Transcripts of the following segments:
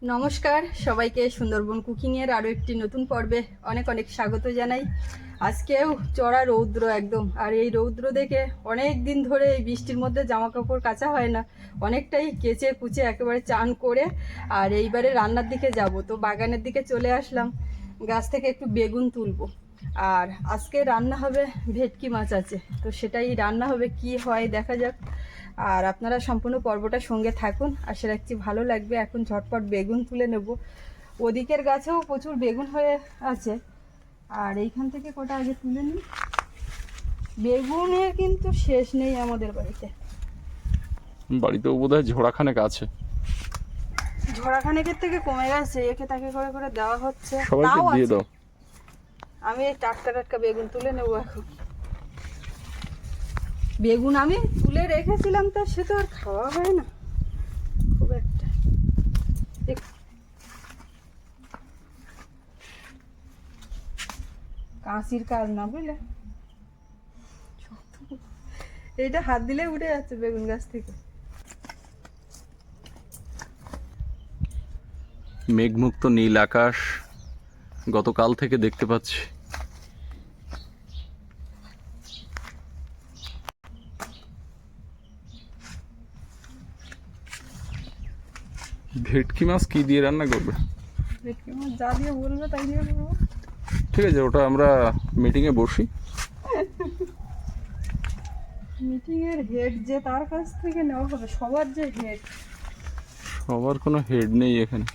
নমস্কার সবাইকে সুন্দরবন কুকিংয়ের আরও একটি নতুন পর্বে অনেক অনেক স্বাগত জানাই। আজকেও চড়া রৌদ্র একদম, আর এই রৌদ্র দেখে অনেক দিন ধরে এই বৃষ্টির মধ্যে জামা কাপড় কাচা হয় না, অনেকটাই কেচে কুচে একেবারে চান করে আর এইবারে রান্নার দিকে যাব। তো বাগানের দিকে চলে আসলাম, গাছ থেকে একটু বেগুন তুলবো। আর আজকে রান্না হবে ভেটকি মাছ আছে, তো সেটাই রান্না হবে, কি হয় দেখা যাক। আর আপনারা সম্পূর্ণ পর্বটা সঙ্গে থাকুন, আশা রাখছি ভালো লাগবে। এখন ঝটপট বেগুন তুলে নেব, ওদিকের গাছেও প্রচুর বেগুন হয়ে আছে, আর এইখান থেকে কটা আগে তুলে নিই। বেগুনের কিন্তু শেষ নেই আমাদের বাড়িতে। বাড়িতেও বোধহয় ঝোড়াখানেক আছে। ঝোড়াখানেকের থেকে কমে গেছে, একে তাকে করে করে দেওয়া হচ্ছে, সবাইকে তাও দিয়ে আছে। দাও। আমি এই টাটকা টাটকা বেগুন তুলে নেবো এখন। বেগুন আমি তুলে রেখেছিলাম, তা সে তো আর খাওয়া হয় না খুব একটা। কাঁচির কাজ না বুঝলে, এইটা হাত দিলে উঠে যাচ্ছে বেগুন গাছ থেকে। মেঘমুক্ত নীল আকাশ গতকাল থেকে দেখতে পাচ্ছি। ভেটকি মাছ কি দিয়ে রান্না করবে? ভেটকি মাছ যা দিয়ে বলবে তাই দিয়ে করবো। ঠিক আছে, ওটা আমরা মিটিংয়ে বসি। মিটিং এর হেড যে, তার কাছ থেকে নেওয়া হবে। সবার যে হেড, সবার কোনো হেড নেই এখানে,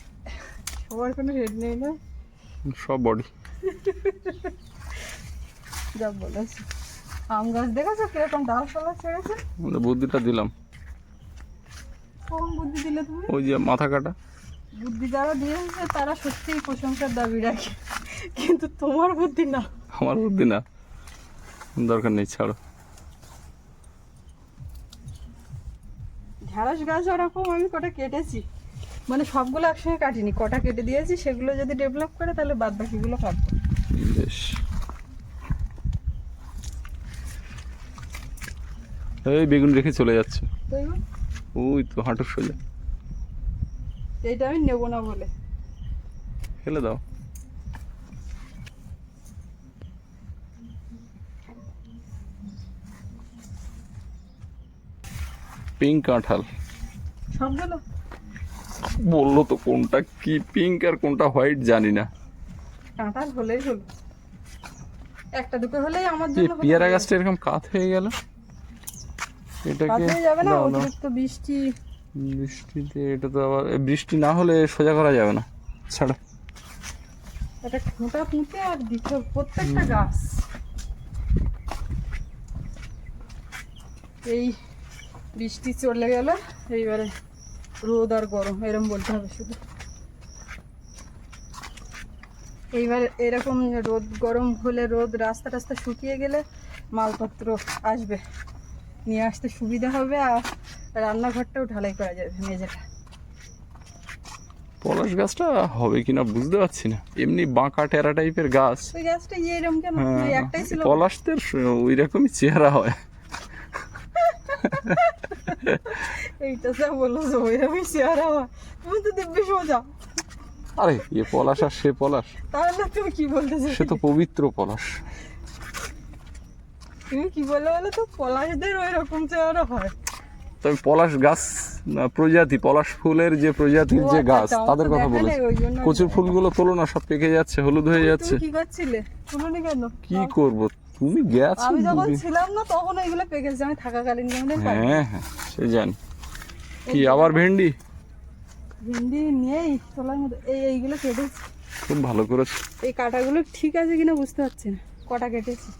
সবার কোনো হেড নেই না। সব বডি। যা বলেছে। আম গাছ দেখেছো কিরকম ডালপালা ছেড়েছে? আমরা বুদ্ধিটা দিলাম, কম বুদ্ধি দিলে তুমি। ওই যে মাথা কাটা। বুদ্ধি যারা দিয়েছে তারা সত্যিই প্রশংসার দাবি রাখে, কিন্তু তোমার বুদ্ধি না। আমার বুদ্ধি না, দরকার নেই, ছাড়ো। ঢ্যাঁড়স গাছ ওরকম আমি কটা কেটেছি, মানে সবগুলো একসঙ্গে কাটিনি, কটা কেটে দিয়েছি। সেগুলো যদি ডেভেলপ করে তাহলে বাদ বাকিগুলো কাটবো। বেশ, এই বেগুন রেখে চলে যাচ্ছে। তাই না? ওই তো হাঁটুর সোজা। এইটা আমি নেবো না বলে। ফেলে দাও। পিঙ্ক কাঁঠাল সবগুলো বললো তো, কোনটা কি পিঙ্ক আর কোনটা হোয়াইট জানি না। কাঁঠাল হলেই হলো, একটা দুটো হলেই আমার এই জন্য হলো। পেয়ারা গাছটা এরকম কাত হয়ে গেল, এটাকে কাঁঠাল যাবে না, দাও দাও। অতিরিক্ত বৃষ্টি। বৃষ্টিতে এটা তো আবার, বৃষ্টি না হলে সোজা করা যাবে না, ছাড়ো। একটা খোঁটা পুঁতে আর দিতে হবে প্রত্যেকটা গাছ। এই বৃষ্টি চলে গেল, এইবারে রোদ আর গরম এরম বলতে হবে শুধু। এইবার এরকম রোদ গরম হলে, রোদ রাস্তা টাস্তা শুকিয়ে গেলে মালপত্র আসবে, নিয়ে আসতে সুবিধা হবে, আর রান্নাঘরটাও ঢালাই করা যাবে, মেঝেটা। পলাশ গাছটা হবে কিনা বুঝতে পারছি না, এমনি বাঁকা টেরা টাইপের গাছ। ওই গাছটা এরম কেন? হ্যাঁ, ওই একটাই ছিল। পলাশদের ওই রকমই চেহারা হয়। এইটা যা বললো যে ওইরকমই চেহারা হয়, তুমি তো দেখবে সোজা। আরে এ পলাশ আর সে পলাশ, তাহলে তুমি কি বলতে চাইছো? সে তো পবিত্র পলাশ। তুমি কি বলে বলো তো, পলাশদের ওই রকম চেহারা হয়। তবে পলাশ গাছ প্রজাতি, পলাশ ফুলের যে প্রজাতির ও যে আচ্ছা, গাছ আচ্ছা, আমার তাদের তো কথা দেখা বলেছি। নেই, ওই জন্য আমি কচুর জানি না। ফুলগুলো তোলো না, সব পেকে যাচ্ছে, হলুদ হয়ে যাচ্ছে। তুমি কি করছিলে? শুনুনি কেন? কি করব, তুমি গেছো আমি যখন দুদিন। ছিলাম না তখন এইগুলো পেকেছে, আমি থাকাকালীন যেমন। হ্যাঁ হ্যাঁ, সে জানি। কি আবার ভেন্ডি? ভেন্ডি নিয়েই তোলার মতো এইগুলো কেটেছি। খুব ভালো করেছো। এই কাটাগুলো ঠিক আছে কিনা বুঝতে পারছি না, কটা কেটেছি,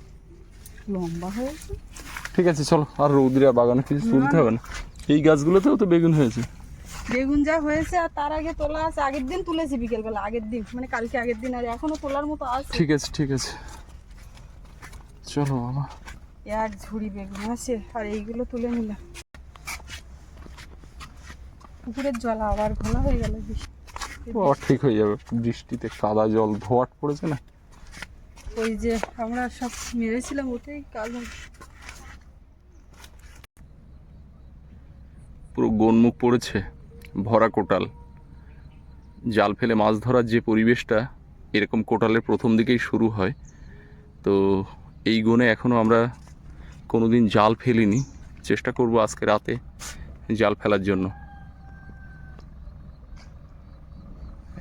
লম্বা হয়েছে। ঠিক আছে চলো, আর রৌদ্রিয়া বাগানে কিছু তুলতে হবে না। এই গাছগুলোতেও তো বেগুন হয়েছে। বেগুন যা হয়েছে, আর তার আগে তোলা আছে, আগের দিন তুলেছি বিকেলবেলা, আগের দিন মানে কালকে আগের দিন, আর এখনো তোলার মতো আছে। ঠিক আছে ঠিক আছে, চলো বাবা। এক ঝুড়ি বেগুন আছে, আর এইগুলো তুলে নিলাম। পুকুরের জল আবার ঘোলা হয়ে গেল। আবার ঠিক হয়ে যাবে, বৃষ্টিতে কাদা জল ধোয়াট পড়েছে না। ওই যে আমরা সব মেরেছিলাম, ওতেই কাল পুরো গোনমুখ পড়েছে, ভরা কোটাল। জাল ফেলে মাছ ধরার যে পরিবেশটা এরকম কোটালের প্রথম দিকেই শুরু হয়। তো এই গুণে এখনও আমরা কোনো দিন জাল ফেলিনি, চেষ্টা করব আজকে রাতে জাল ফেলার জন্য।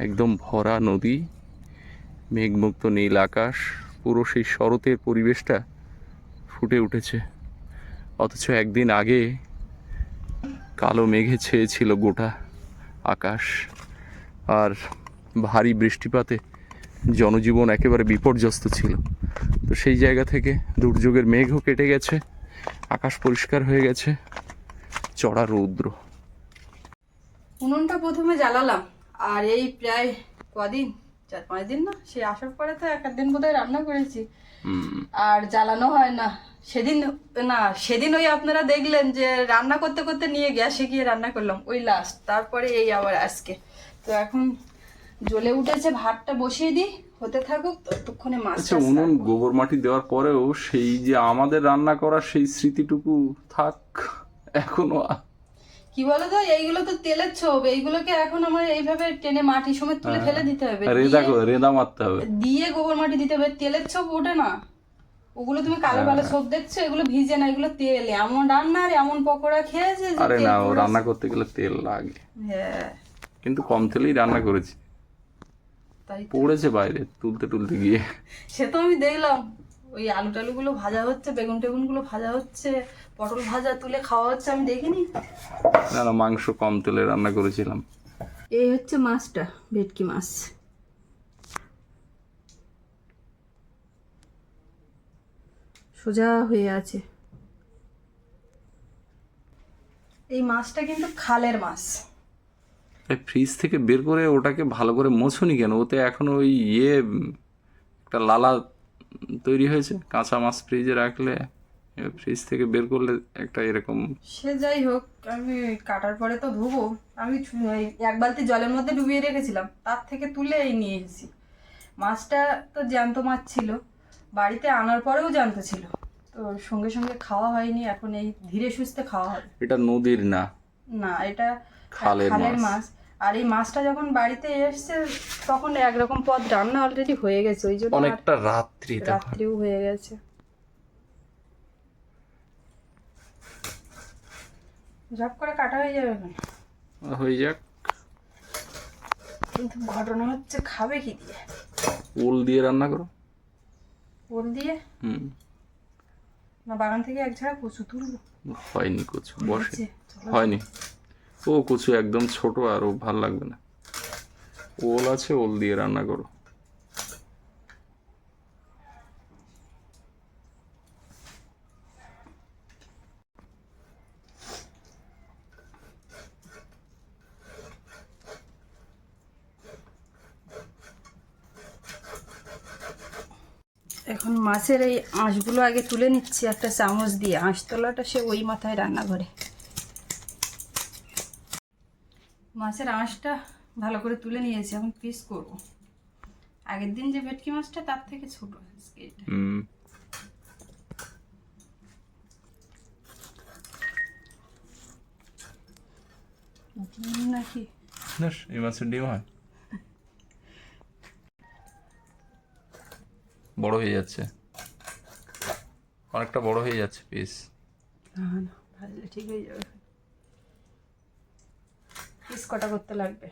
একদম ভরা নদী, মেঘমুক্ত নীল আকাশ, পুরো সেই শরতের পরিবেশটা ফুটে উঠেছে। অথচ একদিন আগে কালো মেঘে ছেয়েছিল গোটা আকাশ, আর ভারী বৃষ্টিপাতে জনজীবন একেবারে বিপর্যস্ত ছিল। তো সেই জায়গা থেকে দুর্যোগের মেঘও কেটে গেছে, আকাশ পরিষ্কার হয়ে গেছে, চড়া রৌদ্র। উনুনটা প্রথমে জ্বালালাম, আর এই প্রায় কদিন, 4-5 দিন না, সে আসার পরে তো 1 দিন বোধহয় রান্না করেছি, আর জ্বালানো হয় না। সেদিন ওই আপনারা দেখলেন যে রান্না করতে করতে নিয়ে গ্যাসে গিয়ে রান্না করলাম, ওই লাস্ট। তারপরে এই আবার আজকে তো এখন জ্বলে উঠেছে, ভাতটা বসিয়ে দিই, হতে থাকুক, ততক্ষণে মাছ। আচ্ছা, উনুন গোবর মাটি দেওয়ার পরেও সেই যে আমাদের রান্না করার সেই স্মৃতিটুকু থাক এখনো। কি বলতো, এইগুলো তো তেলের ছোপ, এইগুলোকে এখন আমার এইভাবে টেনে মাটি সমেত তুলে ফেলে দিতে হবে, রেদা মারতে হবে, দিয়ে গোবর মাটি দিতে হবে। তেলের ছোপ ওঠে না, ওগুলো তুমি কালো কালো ছোপ দেখছো, এগুলো ভিজে না, এগুলো তেল। এমন রান্না আর এমন পকোড়া খেয়েছে যে আরে না, ও রান্না করতে গেলে তেল লাগে। হ্যাঁ, কিন্তু কম তেলেই রান্না করেছি, তাই পড়েছে বাইরে তুলতে তুলতে গিয়ে। সে তো আমি দেখলাম, ওই আলু টালুগুলো ভাজা হচ্ছে, বেগুন টেগুন গুলো ভাজা হচ্ছে, পটল ভাজা তুলে খাওয়া হচ্ছে, আমি দেখিনি। না না, মাংস কম তেলে রান্না করেছিলাম। এই হচ্ছে মাছটা, ভেটকি মাছ। সোজা হয়ে আছে। এই মাছটা কিন্তু খালের মাছ। ফ্রিজ থেকে বের করে ওটাকে ভালো করে মোছনি কেন? ওতে এখন ওই একটা লালা তৈরি হয়েছে। কাঁচা মাছ ফ্রিজে রাখলে, ফ্রিজ থেকে বের করলে একটা এরকম। সে যাই হোক, আমি কাটার পরে তো ধুবো। আমি এই 1 বালতি জলের মধ্যে ডুবিয়ে রেখেছিলাম, তার থেকে তুলে এই নিয়ে এসেছি। মাছটা তো জ্যান্ত মাছ ছিল, বাড়িতে আনার পরেও জ্যান্ত ছিল, তো সঙ্গে সঙ্গে খাওয়া হয়নি। এখন এই ধীরে সুস্থে খাওয়া হবে। এটা নদীর না, না, এটা খালের মাছ। আর এই মাছটা যখন বাড়িতে এসছে তখন একরকম পদ রান্না অলরেডি হয়ে গেছে, ওই জন্য অনেকটা রাত্রিও হয়ে গেছে। ঝপ করে কাটা হয়ে যাবে এখন, হয়ে যাক। কিন্তু ঘটনা হচ্ছে, খাবে কি দিয়ে? ওল দিয়ে রান্না করো। ওল দিয়ে? না, বাগান থেকে এক ঝাড়া কচু তুলবো। হয়নি কচু, বসে হয়নি। ও কচু একদম ছোট, আর ও ভাল লাগবে না। ওল আছে, ওল দিয়ে রান্না করো। এখন মাছের এই আঁশগুলো আগে তুলে নিচ্ছি একটা চামচ দিয়ে। আঁশ তোলাটা সে ওই মাথায় রান্নাঘরে। মাছের আঁশটা ভালো করে তুলে নিয়েছি, এখন পিস করব। আগের দিন যে ভেটকি মাছটা তার থেকে ছোট আজকে এটা। ডিম নাকি? এই মাছের ডিম হয়? বড় হয়ে যাচ্ছে, অনেকটা বড় হয়ে যাচ্ছে পিস। না না, ভাজলে ঠিক হয়ে যাবে। পিস কটা করতে লাগবে?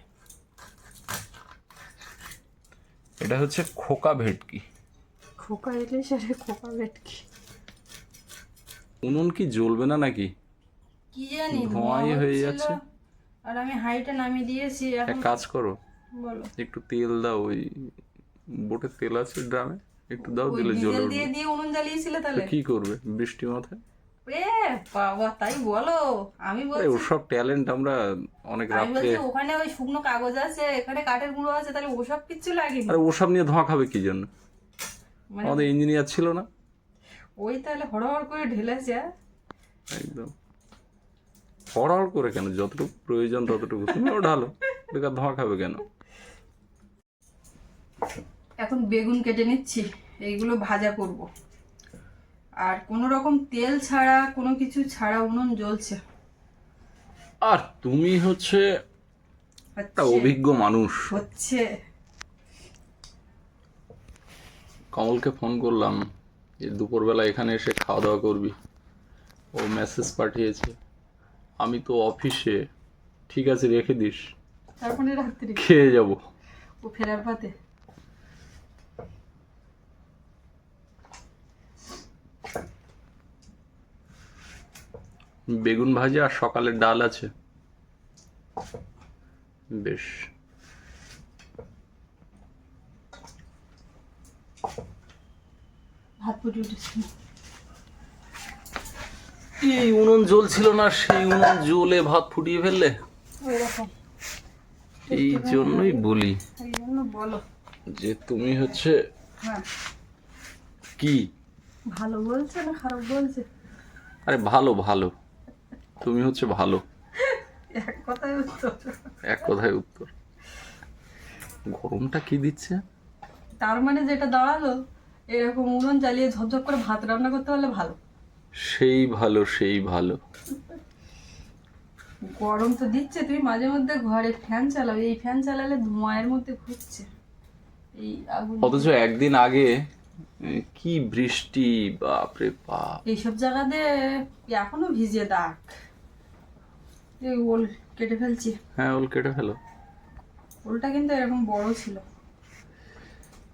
এটা হচ্ছে খোকা ভেটকি। খোকা ইলিশ আর খোকা ভেটকি। উনুন কি জ্বলবে না নাকি? কি জানি, ধোঁয়াই হয়ে যাচ্ছে। আর আমি হাইটা নামিয়ে দিয়েছি। এক কাজ করো, বলো। একটু তেল দাও, ওই বোটের তেল আছে ড্রামে, একটু দাও, ওই দিলে জ্বলে ডিজেল উঠবে। দিয়ে উনুন জ্বালিয়েছিলে তাহলে? কি করবে বৃষ্টি মাথায়? এ বাবা, তাই বলো? আমি বলছি ওসব ট্যালেন্ট আমরা অনেক রাত্রে। ওখানে ওই শুকনো কাগজ আছে, এখানে কাঠের গুঁড়ো আছে, তাহলে ওসব কিচ্ছু লাগেনি। আরে ওসব নিয়ে ধোঁয়া খাবে কি জন্য? আমাদের ইঞ্জিনিয়ার ছিল না? ওই তাহলে হড়হড় করে ঢেলেছে। একদম হড়হড় করে কেন? যতটুকু প্রয়োজন ততটুকু তুমিও ঢালো, বেকার ধোঁয়া খাবে কেন? এখন বেগুন কেটে নিচ্ছি, এইগুলো ভাজা করব। আর কোনো রকম তেল ছাড়া, কোনো কিছু ছাড়া উনুন জ্বলছে। আর তুমি হচ্ছে একটা অভিজ্ঞ মানুষ। হচ্ছে। কমলকে ফোন করলাম যে দুপুরবেলা এখানে এসে খাওয়া দাওয়া করবি, ও মেসেজ পাঠিয়েছে আমি তো অফিসে। ঠিক আছে রেখে দিস, তারপরে রাত্রি খেয়ে যাব। ও ফেরার পথে। বেগুন ভাজা আর সকালের ডাল আছে, বেশ। ভাত ফুটে উঠেছে। এই উনুন জ্বলছিল না, সেই উনুন জ্বলে ভাত ফুটিয়ে ফেললে। ওইরকম। এই জন্যই বলি এই জন্য বলো যে তুমি হচ্ছে হ্যাঁ কি, ভালো বলছে না খারাপ বলছে? আরে ভালো ভালো, তুমি হচ্ছে ভালো। এক কথায় উত্তর। এক কথায় উত্তর। গরমটা কি দিচ্ছে? তার মানে যেটা দাঁড়ালো, এরকম উনুন জ্বালিয়ে ঝপঝপ করে ভাত রান্না করতে পারলে ভালো। সেই ভালো, সেই ভালো। গরম তো দিচ্ছে, তুমি মাঝে মধ্যে ঘরে ফ্যান চালাও, এই ফ্যান চালালে ধোঁয়ার মধ্যে ঘুরছে এই আগুন। অথচ একদিন আগে কি বৃষ্টি, বাপরে বাপ। এইসব জায়গাতে এখনো ভিজে দাগ। এই ওল কেটে ফেলছি। হ্যাঁ ওল কেটে ফেলো। ওলটা কিন্তু এরকম বড় ছিল।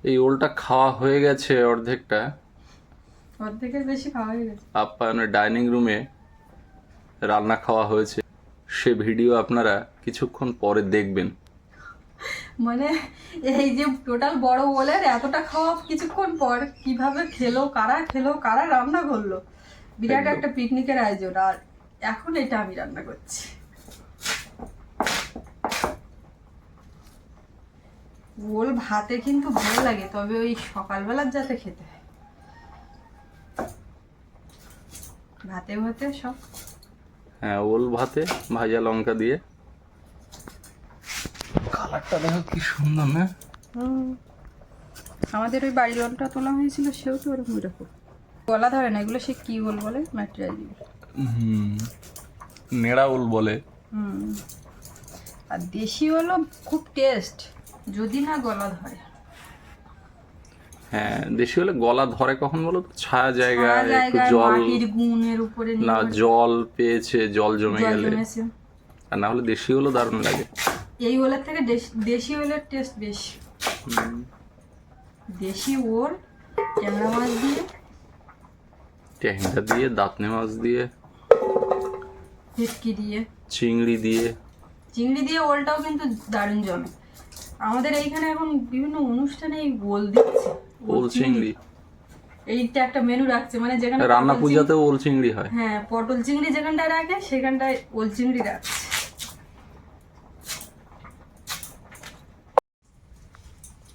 এই ওলটা খাওয়া হয়ে গেছে অর্ধেকটা, অর্ধেকের বেশি খাওয়া হয়ে গেছে। আপ্যায়নের ডাইনিং রুমে রান্না খাওয়া হয়েছে, সে ভিডিও আপনারা কিছুক্ষণ পরে দেখবেন। মানে এই যে টোটাল বড় ওলের এতটা খাওয়া কিছুক্ষণ পর কিভাবে খেলো, কারা রান্না করলো, বিরাট একদম। একটা পিকনিকের আয়োজন। আর এখন এটা আমি রান্না করছি। ওল ভাতে কিন্তু ভালো লাগে, তবে ওই সকালবেলার যাতে খেতে হয়। ভাতে ভাতে সব। হ্যাঁ ওল ভাতে ভাজা লঙ্কা দিয়ে। কালারটা দেখো কি সুন্দর না? আমাদের ওই বাড়ির ওলটা তোলা হয়েছিল, সেও তো ওরকম এরকম গলা ধরে না। এগুলো সে কি ওল বলে, ম্যাটেরিয়াল। নেড়া ওল বলে। আর দেশি হলো খুব টেস্ট, যদি না গলা ধরে। হ্যাঁ দেশি হলে গলা ধরে কখন বলো তো? ছায়া জায়গায় সারা একটু জায়গায় জল, মাটির গুণের উপরে না জল পেয়েছে, জল জমে জল গেলে। জমেছে। আর না হলে দেশি হলো দারুণ লাগে। এই ওলের থেকে দেশি ওলের টেস্ট বেশি। দেশি ওল ট্যাংরা মাছ দিয়ে, ট্যাংরা দিয়ে, দাঁতনে মাছ দিয়ে, ভেটকি দিয়ে, চিংড়ি দিয়ে। ওলটাও কিন্তু দারুণ জমে। আমাদের এইখানে এখন বিভিন্ন অনুষ্ঠানে এই ওল দিচ্ছে, ওল চিংড়ি। এইটা একটা মেনু রাখছে, মানে যেখানে রান্না পটল পূজাতেও ওল চিংড়ি হয়। হ্যাঁ পটল চিংড়ি যেখানটায় রাখে সেখানটায় ওল চিংড়ি রাখছে।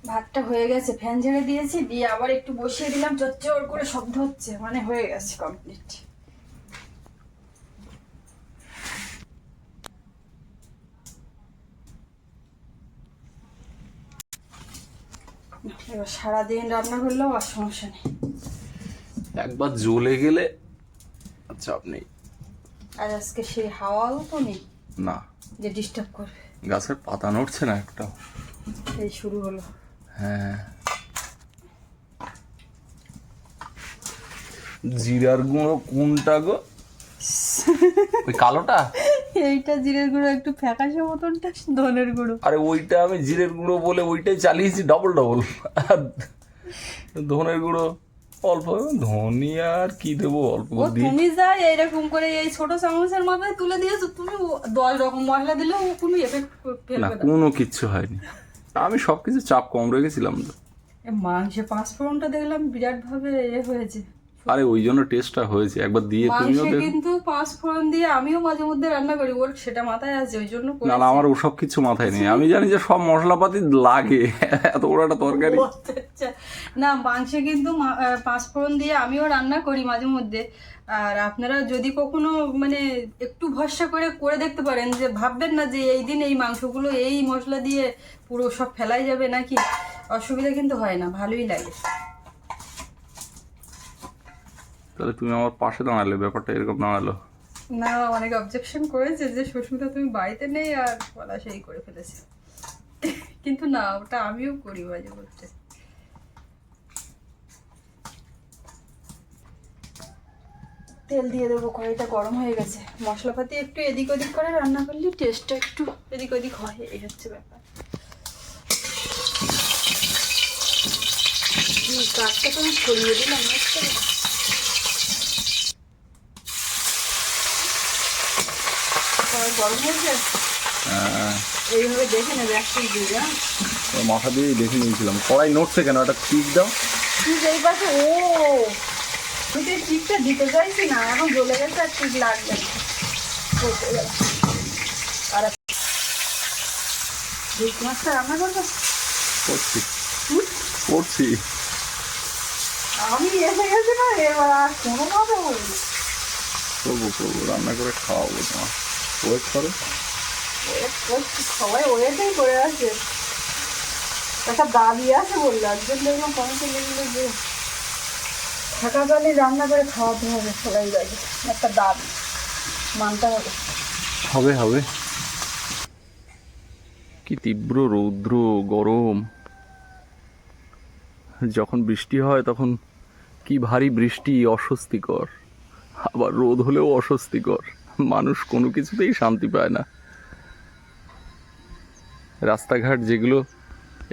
ভাতটা হয়ে গেছে, ফ্যান ঝেড়ে দিয়েছি, দিয়ে আবার একটু বসিয়ে দিলাম, চচ্চর করে শব্দ হচ্ছে, মানে হয়ে গেছে কমপ্লিট। এবার সারাদিন রান্না করলেও আর সমস্যা নেই। একবার জ্বলে গেলে চাপ নেই। আর আজকে সেই হাওয়াও তো নেই না, যে ডিস্টার্ব করবে। গাছের পাতা নড়ছে না একটা। এই শুরু হলো। হ্যাঁ জিরার গুঁড়ো কোনটা গো? ওই কালোটা? এইটা জিরের গুঁড়ো, একটু ফ্যাকাশে মতনটা ধনের গুঁড়ো। আরে ওইটা আমি জিরের গুঁড়ো বলে ওইটাই চালিয়েছি ডবল। আর ধনের গুঁড়ো অল্প। ধনিয়া আর কি দেবো, অল্প ও দিয়ে। তুমি যা এইরকম করে এই ছোট চামচের মাথায় তুলে দিয়েছো, তুমি 10 রকম মশলা দিলেও কোনো এফেক্ট না ফেলবে না। কোনো কিচ্ছু হয়নি, আমি সবকিছু চাপ কম রেখেছিলাম তো। মাংসে 5 ফোড়নটা দেখলাম বিরাট ভাবে হয়েছে। আরে ওই জন্য টেস্টটা হয়েছে, একবার দিয়ে তুমিও মাংসে দেখো। কিন্তু 5 ফোড়ন দিয়ে আমিও মাঝে মধ্যে রান্না করি, ওর সেটা মাথায় আছে, ওই জন্য না না আমার ওসব কিছু মাথায় নেই, আমি জানি যে সব মশলাপাতি লাগে, এত বড় একটা তরকারি। আচ্ছা। না মাংসে কিন্তু 5 ফোড়ন দিয়ে আমিও রান্না করি মাঝে মধ্যে। আর আপনারা যদি কখনো মানে একটু ভরসা করে করে দেখতে পারেন, যে ভাববেন না যে এই দিন এই মাংসগুলো এই মশলা দিয়ে পুরো সব ফেলাই যাবে নাকি, অসুবিধা কিন্তু হয় না, ভালোই লাগে। তাহলে তুমি আমার পাশে দাঁড়ালে, ব্যাপারটা এরকম দাঁড়ালো। না, অনেক অবজেকশন করেছে যে শ্বশুরদা তুমি বাড়িতে নেই আর বলা সেই করে ফেলেছে। কিন্তু না, ওটা আমিও করি মাঝে মধ্যে। তেল দিয়ে দেবো, কড়াইটা গরম হয়ে গেছে। মশলাপাতি একটু এদিক ওদিক করে রান্না করলে টেস্টটা একটু এদিক ওদিক হয়, এই হচ্ছে ব্যাপার। কাঠটা তো আমি ছড়িয়ে দিলাম, বুঝতে পারছো? গরম হয়েছে, এইভাবে দেখে নেবে এক পিস দিয়ে। মাথা দিয়েই দেখে নিয়েছিলাম। কড়াই নড়ছে কেন? একটা টিক দাও। ঠিক এই পাশে। ও, আমি তো টিকটা দিতে চাইছি না, এখন জ্বলে গেছে আর ঠিক লাগবে না। আর রুই মাছটা রান্না করবো করছি। আমি এসে গেছি না, এবার আর কোনো কথা বলবো। করবো রান্না করে খাওয়াবো তোমার। ওয়েট করো। সবাই ওয়েটাই করে আছে, একটা দাবি আছে বললো। একজন দেখলাম কমেন্টে লিখলো যে থাকাকালীন রান্না করে খাওয়াতে হবে সবাই যাবে, একটা দাবি মানতে হবে। হবে। কি তীব্র রৌদ্র গরম। যখন বৃষ্টি হয় তখন কি ভারী বৃষ্টি, অস্বস্তিকর। আবার রোদ হলেও অস্বস্তিকর। মানুষ কোনো কিছুতেই শান্তি পায় না। রাস্তাঘাট যেগুলো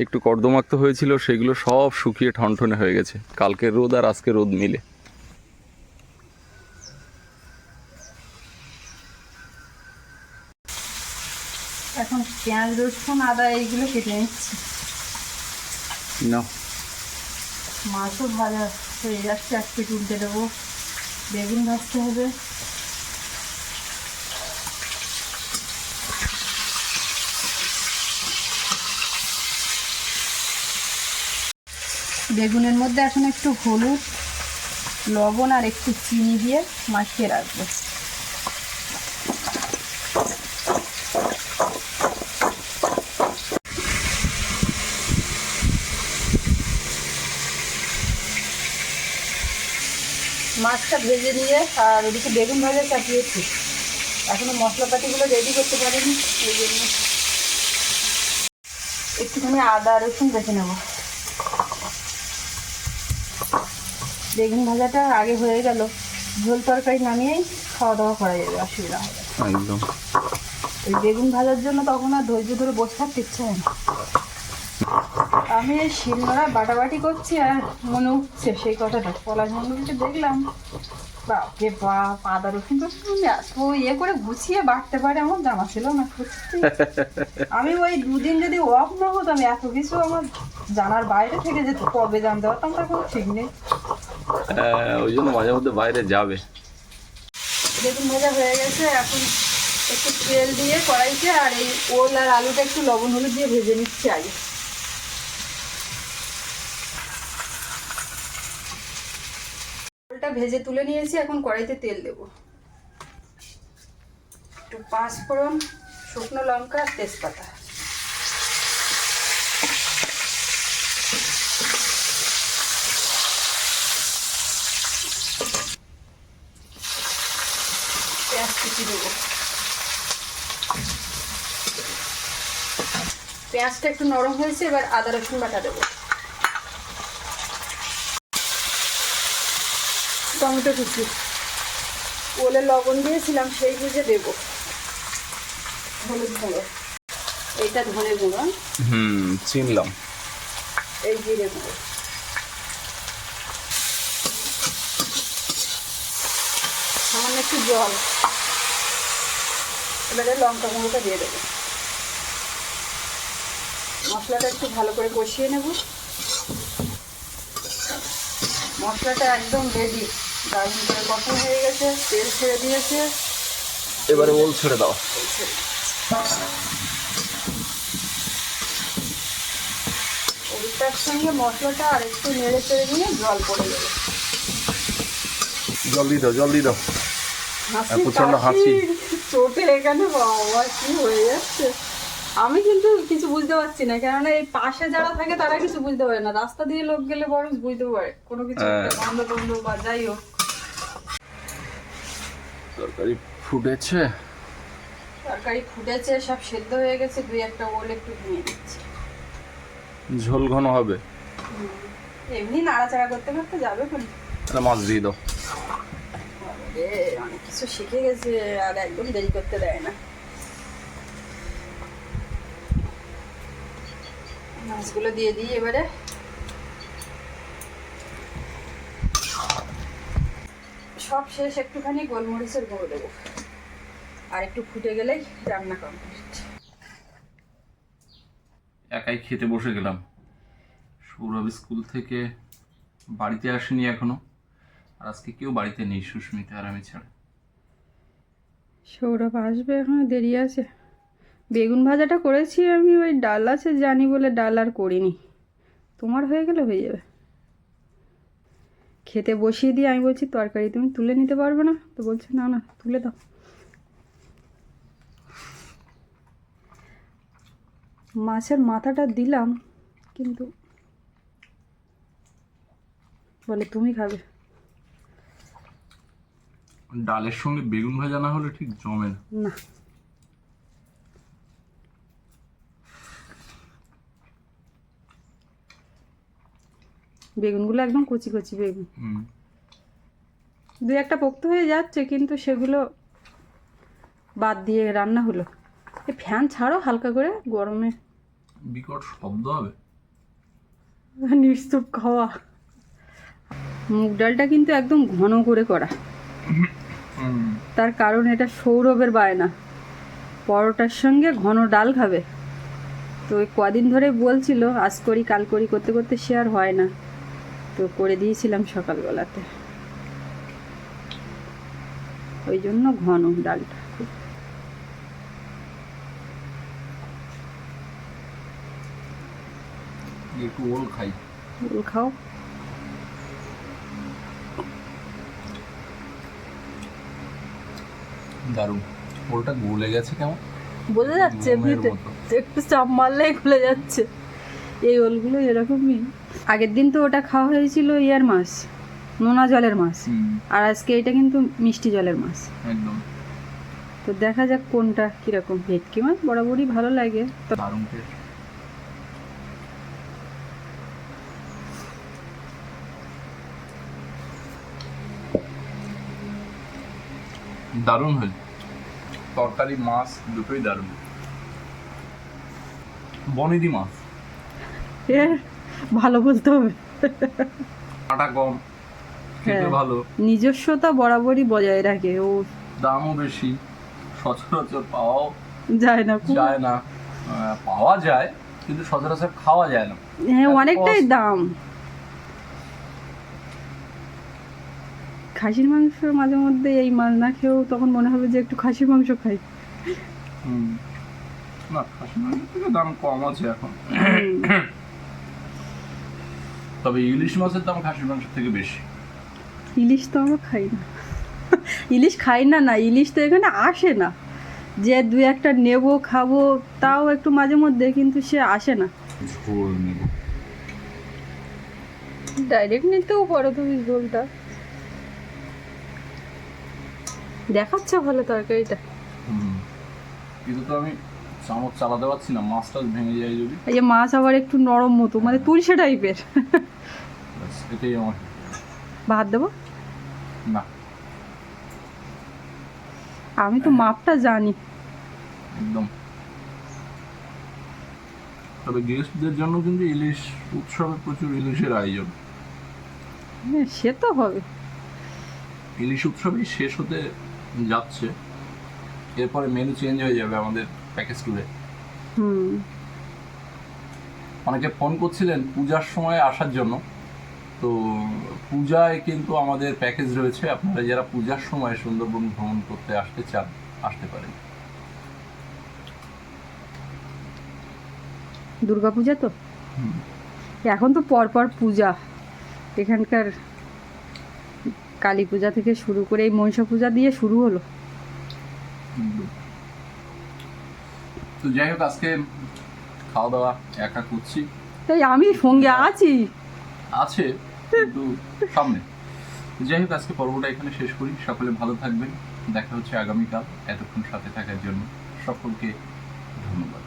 একটু কর্দমাক্ত হয়েছিল সেগুলো সব শুকিয়ে ঠনঠনে হয়ে গেছে কালকের রোদ আর আজকে রোদ মিলে। এখন পেঁয়াজ রসুন আদা এইগুলো কেটে নিচ্ছি। না, মাছও ভাজা হয়ে যাচ্ছে, এক পিঠ উল্টে দেবো। বেগুন ভাজতে হবে। বেগুনের মধ্যে এখন একটু হলুদ, লবণ আর একটু চিনি দিয়ে মাখিয়ে রাখবো। মাছটা ভেজে নিয়ে আর ওদিকে বেগুন ভাজা চাপিয়েছি, এখনো মশলাপাতিগুলো রেডি করতে পারিনি, এই জন্য একটুখানি আদা রসুন বেছে নেব। বেগুন ভাজাটা আগে হয়ে গেল, ঝোল তরকারি নামিয়েই খাওয়া দাওয়া করা যাবে, অসুবিধা হবে একদম। এই বেগুন ভাজার জন্য তখন আর ধৈর্য ধরে বসে থাকতে ইচ্ছে হয় না। আমি এই শিলনোড়া বাটাবাটি করছি আর মনে উঠছে সেই কথাটা, কলা ঝালমুড়িতে দেখলাম বাপরে বাপ, আদা রসুন টসুন এত ইয়ে করে গুছিয়ে বাটতে পারে, আমার জানা ছিল না। আমি ওই দুদিন যদি অফ না হতো, আমি এত কিছু আমার জানার বাইরে থেকে যেত, কবে জানতে পারতাম তার কোনো ঠিক নেই। ওই জন্য মাঝে মধ্যে বাইরে যাবে। বেগুন ভাজা হয়ে গেছে, এখন একটু তেল দিয়ে কড়াইতে আর এই ওল আর আলুটা একটু লবণ হলুদ দিয়ে ভেজে নিচ্ছি আগে। ওলটা ভেজে তুলে নিয়েছি, এখন কড়াইতে তেল দেবো। একটু পাঁচফোড়ন, শুকনো লঙ্কা, তেজপাতা। পেঁয়াজ কুচি দেবো। পেঁয়াজটা একটু নরম হয়েছে, এবার আদা রসুন বাটা দেবো। টমেটো কুচি, ওলে লবণ দিয়েছিলাম সেই বুঝে দেবো। হলুদ গুঁড়ো, এইটা ধনে গুঁড়ো, চিনলাম। এই জিরে গুঁড়ো, সামান্য একটু জল। এবারে লঙ্কা গুঁড়োটা দিয়ে দেবো। মশলাটা একটু ভালো করে কষিয়ে নেব। মশলাটা একদম রেডি, দারুণ করে কষানো হয়ে গেছে, তেল ছেড়ে দিয়েছে। এবারে ওল ছেড়ে দাও। ওলটার সঙ্গে মশলাটা আর একটু নেড়ে চেড়ে নিয়ে জল পড়ে যাবে। জল দিয়ে দাও। প্রচন্ড হাসি চোটে এখানে, বাবা কি হয়ে যাচ্ছে। আমি কিন্তু কিছু বুঝতে পারছি না, কেননা এই পাশে যারা থাকে তারা কিছু বুঝতে পারে না, রাস্তা দিয়ে লোক গেলে বরং বুঝতে পারে কোনো কিছু গন্ধ টন্ধ বা যাই হোক। তরকারি ফুটেছে, তরকারি ফুটেছে, সব সেদ্ধ হয়ে গেছে, দুই একটা ওল একটু ভেঙে দিচ্ছি। ঝোল ঘন হবে। এমনি নাড়াচাড়া করতে করতে যাবে কোন। মাছ দিয়ে দাও। অনেক কিছু শিখে গেছে আর একদম দেরি করতে দেয় না। মাছগুলো দিয়ে দিই এবারে। সব শেষ, একটুখানি গোলমরিচের গুঁড়ো দেবো, আর একটু ফুটে গেলেই রান্না কমপ্লিট। একাই খেতে বসে গেলাম। সৌরভ স্কুল থেকে বাড়িতে আসেনি এখনো, আর আজকে কেউ বাড়িতে নেই, সুস্মিতা আর আমি ছাড়া। সৌরভ আসবে, এখনো দেরি আছে। বেগুন ভাজাটা করেছি আমি, ওই ডাল আছে জানি বলে ডাল আর করিনি। তোমার হয়ে গেলে হয়ে যাবে। খেতে বসিয়ে দিয়ে আমি বলছি তরকারি তুমি তুলে নিতে পারবে না, তো বলছে না না তুলে দাও। মাছের মাথাটা দিলাম, কিন্তু বলে তুমি খাবে। ডালের সঙ্গে বেগুন ভাজা না হলে ঠিক জমে না। না, বেগুনগুলো একদম কচি কচি বেগুন। দুই একটা পোক্ত হয়ে যাচ্ছে, কিন্তু সেগুলো বাদ দিয়ে রান্না হলো। এই ফ্যান ছাড়ো হালকা করে, গরমে বিকট শব্দ হবে। নিশ্চুপ খাওয়া। মুগ ডালটা কিন্তু একদম ঘন করে করা, তার কারণ এটা সৌরভের বায়না, পরোটার সঙ্গে ঘন ডাল খাবে। তো ওই কদিন ধরে বলছিল আজ করি কাল করি করতে করতে সে আর হয় না, তো করে দিয়েছিলাম সকালবেলাতে, ওই জন্য ঘন ডালটা। একটু ওল খাই। ওল খাও। দারুণ। ওলটা গলে গেছে কেমন বোঝা যাচ্ছে, মোমের এমনিতে মতো। একটু চাপ মারলেই খুলে যাচ্ছে। এই ওলগুলো এরকমই। আগের দিন তো ওটা খাওয়া হয়েছিল ইয়ার মাছ, নোনা জলের মাছ, আর আজকে এটা কিন্তু মিষ্টি জলের মাছ একদম। তো দেখা যাক কোনটা কিরকম। ভেটকি মাছ বরাবরই ভালো লাগে। তো দারুণ টেস্ট। দারুণ হয়েছে, তরকারি মাছ দুটোই দারুণ। বনেদি মাছ, এ ভালো বলতে হবে। কাটা কম, খেতে হ্যাঁ, ভালো, নিজস্বতা বরাবরই বজায় রাখে ও। দামও বেশি, সচরাচর পাওয়াও যায় না খুব। যায় না। পাওয়া যায় কিন্তু সচরাচর খাওয়া যায় না। হ্যাঁ, অনেকটাই দাম। খাসির মাংস মাঝে মধ্যে এই মাছ না খেয়েও তখন মনে হবে যে একটু খাসির মাংস খাই। না, খাসির মাংস থেকে দাম কম আছে এখন, তবে ইলিশ মাছের দাম খাসির মাংস থেকে বেশি। ইলিশ তো আমরা খাই না। ইলিশ খাই না, না ইলিশ তো এখানে আসে না। যে দু একটা নেব খাবো তাও একটু মাঝে মধ্যে, কিন্তু সে আসে না। ঝোল নেব, ডাইরেক্ট নিতেও পারো তুমি ঝোলটা। দেখাচ্ছে ভালো তরকারিটা। কিন্তু তো আমি চামচ চালাতে পারছি না, মাছটা ভেঙে যায় যদি। এই যে মাছ আবার একটু নরম মতো, মানে তুলসে টাইপের। ব্যাস, এটাই আমার। ভাত দেবো না, আমি তো মাপটা জানি একদম। তবে গেস্টদের জন্য কিন্তু ইলিশ উৎসবে প্রচুর ইলিশের আয়োজন। হ্যাঁ, সে তো হবে। ইলিশ উৎসবই শেষ হতে যাচ্ছে, এরপরে মেনু চেঞ্জ হয়ে যাবে আমাদের প্যাকেজ ট্যুরে। অনেকে ফোন করছিলেন পূজার সময় আসার জন্য, তো পূজায় কিন্তু আমাদের প্যাকেজ রয়েছে। আপনারা যারা পূজার সময় সুন্দরবন ভ্রমণ করতে আসতে চান আসতে পারেন। দুর্গাপূজা তো এখন তো পরপর পূজা, এখানকার কালী পূজা থেকে শুরু করে এই মনসা পূজা দিয়ে শুরু হলো। তো যাই হোক, আজকে খাওয়া দাওয়া একা করছি। তাই আমি সঙ্গে আছি, আছে কিন্তু সামনে। যাই হোক, আজকে পর্বটা এখানে শেষ করি। সকলে ভালো থাকবেন, দেখা হচ্ছে আগামীকাল। এতক্ষণ সাথে থাকার জন্য সকলকে ধন্যবাদ।